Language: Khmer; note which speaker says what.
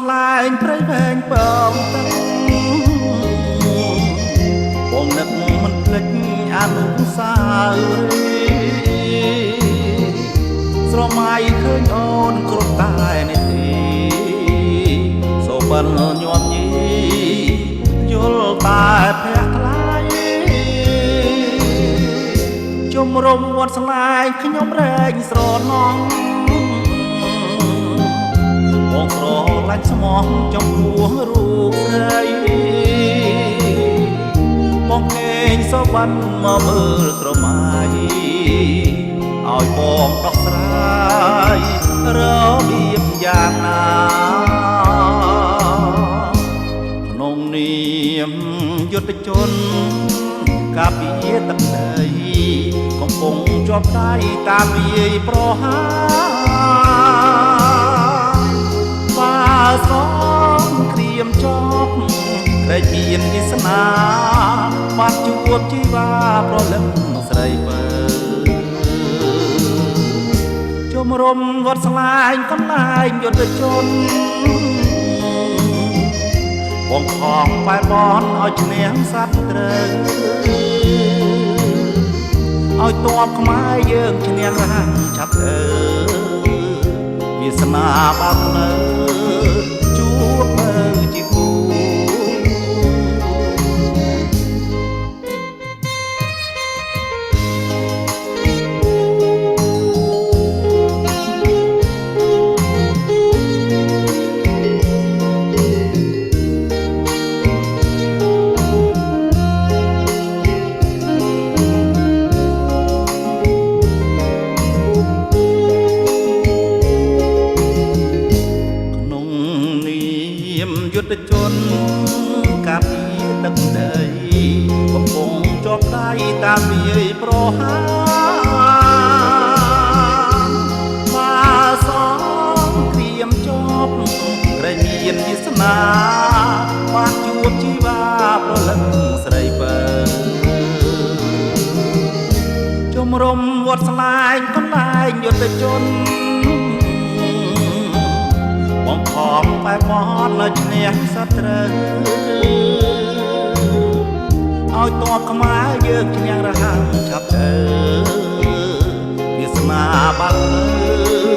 Speaker 1: ស្លែងព្រៃវែងបងទឹកបងនឹកមិនភ្លេចអនុស្សាវរីយ៍ស្រមៃឃើញអូនគ្រប់តែនេះទីសូបិនញាប់ញីយល់តែភ័ក្រថ្លៃជំរុំវត្តស្លែងខ្ញុំរែងស្រណងបងស្រឡាញ់ស្មោះចំពោះរូបស្រីបងឯងសូវបានមកមើលស្រមៃឲ្យបងដោះស្រាយរបៀបយ៉ាងណាក្នុងនាមយុទ្ធជនការពារទឹកដីកំពុងជាប់ដៃតាមវាយប្រហារបាសងក្រៀមចប់តែមានវាសនាបាត់ជួបជីវ៉ាប្រលឹងស្រីបើជំរុំវត្តស្លែងកន្លែងយុទ្ធជនបងខំបែបបនឲ្យឈ្នះសត្វត្រូវឲ្យតបខ្មែរយើងឈ្នះរាំងឆាប់វាសនាបាក់លើជួបមើលជាគូយុទ្ធជនការពារទឹកដីកំពុងជាប់ដៃតាមវាយប្រហារបាសងក្រៀមចប់ក្រែងមានវាសនាបានជួបជីវ៉ាប្រលឹងស្រីបើជំរុំវត្តស្លែងកន្លែងយុទ្ធជនបងខំបែបបត់នៅឈ្នះសត្រូវឲ្យតបខ្មែរយើងឈ្នះរហ័សឆាប់វាសនាបាក់លើ